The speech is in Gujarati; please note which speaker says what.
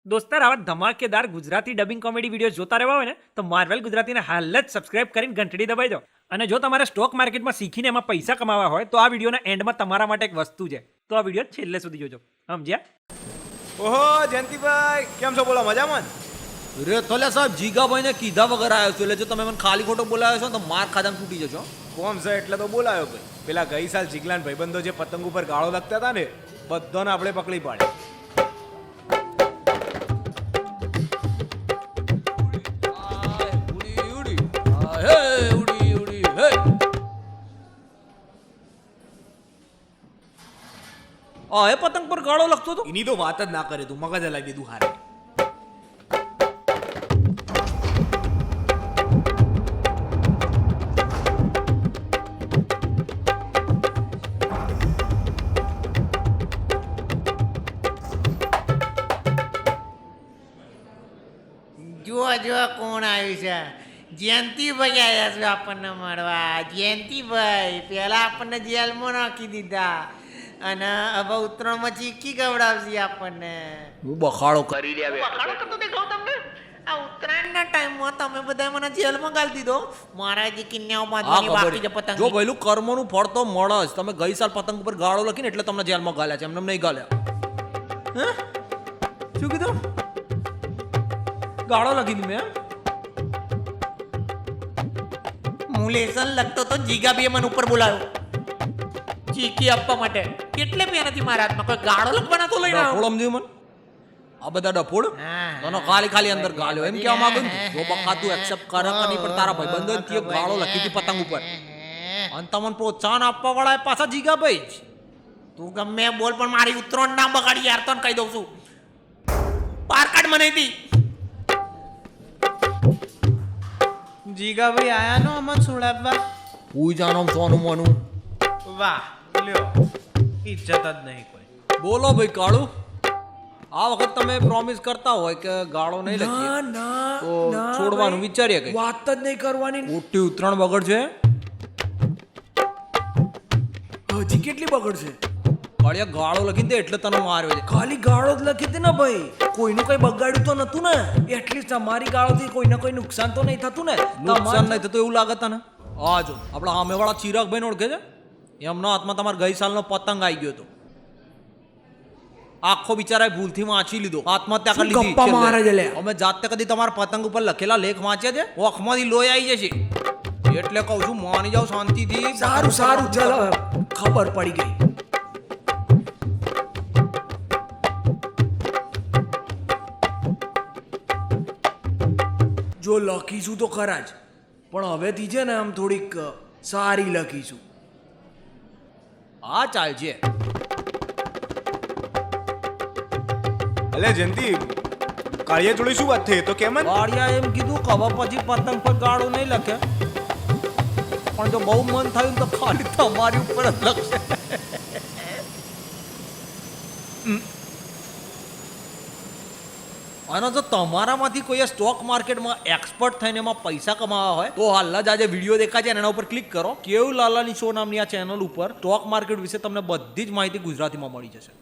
Speaker 1: દોસ્તાર આવા ધમાકેદાર ગુજરાતી ડબિંગ કોમેડી વિડીયો જોતા રહેવા હોય ને તો માર્વેલ ગુજરાતીને હાલ જ સબસ્ક્રાઇબ કરીને ઘંટડી દબાઈ દો. અને જો તમારે સ્ટોક માર્કેટમાં શીખીને એમાં પૈસા કમાવા હોય તો આ વિડીયોના એન્ડમાં તમારા માટે એક વસ્તુ છે, તો આ વિડીયો છેલ્લે સુધી જોજો. સમજ્યા?
Speaker 2: ઓહો જયંતિભાઈ, કેમ છો? બોલો, મજામાં?
Speaker 3: રે તોલ્યા સાહેબ, જીગાભાઈને કીધા વગર આવ્યો છું, એટલે જો તમે મને ખાલી ખોટો બોલાવ્યો છો તો માર ખાધામાં તૂટી જશો.
Speaker 2: કોમ છે એટલે તો બોલાયો ભાઈ. પેલા ગઈ સાલ જીગલાન ભાઈબંધો જે પતંગ ઉપર ગાળો લખતા હતા ને, બધાને આપણે પકડી પાડ્યા.
Speaker 3: એ પતંગ પર ગાળો લખતો હતો.
Speaker 2: એની તો વાત જ ના કરે, તું મગજ હલાવી દીધું હારે.
Speaker 4: જો કોણ આવ્યું છે? જયંતિભાઈ આવ્યા છે આપણને મળવા. જયંતિભાઈ પહેલા આપણને જેલમાં નાખી દીધા અને હવે ઉત્તરાયણમાં ચીકી ખવડાવશે આપણને.
Speaker 3: હું બખાડો કરી
Speaker 4: વખાણો કરતો દેખાવ તમને? આ ઉત્તરાયણના ટાઈમમાં તમે બધા મને જેલમાં ગાળી દીધો. મારા જે કિન્યાઓ બાંધવાની બાકી છે પતંગ.
Speaker 3: જો પહેલું કર્મનું ફળ તો મળે જ. તમે ગઈ સાલ પતંગ ઉપર ગાળો લખીને એટલે તમને જેલમાં ગાલ્યા છે, એમને નહીં ગાલ્યા.
Speaker 1: શું કીધું? ગાળો લખી દીધી મેં.
Speaker 4: હું લેસન લખતો તો જીગાબીએ મને ઉપર બોલાવ્યો ચીકી આપવા માટે. કેટલે મહેનતી મારા હાથમાં કોઈ ગાળો લખવાના તો લઈને આવ્યો.
Speaker 3: ડફોળ સમજ્યું મને? આ બધા ડફોળ
Speaker 4: હા.
Speaker 3: તને ખાલી અંદર ગાલ્યો એમ કેવા માંગુ છું. જો બકા તું એક્સેપ્ટ કરે કે નહીં, પણ તારા ભાઈબંધો તે ગાળો લખી હતી પતંગ ઉપર અને તમને પ્રોત્સાહન આપવા વાળા એ પાછા જીગાભાઈ જ.
Speaker 4: તું ગમે એમ બોલ પણ મારી ઉત્તરાયણ ના બગાડી યાર, તને કહી દઉં છું. પાર કાર્ડ મને હતી.
Speaker 5: જીગાભાઈ આયા નો અમન સુડાવવા.
Speaker 3: હું જાણો સોનું મોનું.
Speaker 5: વાહ લ્યો, ઇજ્જત જ નહીં કોઈ.
Speaker 3: બોલો ભાઈ કાળુ, આ વખત તમે પ્રોમિસ કરતા હોય કે ગાળો નહીં લખીએ તો છોડવાનું વિચારીએ કઈ.
Speaker 1: વાત જ નહીં કરવાની.
Speaker 3: મોટી ઉત્તરાયણ બગડશે.
Speaker 1: હજી કેટલી બગડશે?
Speaker 3: કાળિયા ગાળો લખીને દે એટલે તને માર્યો છે.
Speaker 1: ખાલી ગાળો જ લખી દે ને ભાઈ, કોઈનું કઈ બગાડ્યું તો નતું ને. એટલીસ્ટ તમારી ગાળોથી કોઈને કોઈ નુકસાન તો નહીં થતું ને.
Speaker 3: નુકસાન નહીં થતું એવું લાગે તને? આ જો આપણા સામેવાળા ચિરાગભાઈને ઓળખે છે? એમના હાથમાં તમારા ગઈ સાલનો પતંગ આવી ગયો હતો. આખો બિચારાએ ભૂલથી વાંચી લીધો, આત્મહત્યા કરી લીધી.
Speaker 1: ગપ્પા મારે છે લે.
Speaker 3: અમે જાતે કદી તમારા પતંગ ઉપર લખેલા લેખ વાંચ્યા છે? ઓખમાંથી લોહી આવી જશે. એટલે કહું છું માની જાવ શાંતિથી.
Speaker 1: સારું સારું, ચાલો ખબર પડી ગઈ. જો લખીશું તો ખરા જ, પણ હવેથી છે ને આમ થોડીક સારી લખીશું.
Speaker 3: હા ચાલ છે.
Speaker 2: અલે જયંતિ, કાળિયા જોડે શું વાત થઈ? તો કેમ જ?
Speaker 3: વાડિયા એમ કીધું કે હવે પછી પતંગ પર ગાળો નહીં લખે, પણ જો બહુ મન થયું તો ખાલી તમારી ઉપર જ લખશે. અને જો તમારામાંથી કોઈ સ્ટોક માર્કેટમાં એક્સપર્ટ થઈને એમાં પૈસા કમાવા હોય તો હાલ જ આજે વિડીયો દેખાય છે એના ઉપર ક્લિક કરો. કેવું લાલાની શો નામની આ ચેનલ ઉપર સ્ટોક માર્કેટ વિશે તમને બધી જ માહિતી ગુજરાતીમાં મળી જશે.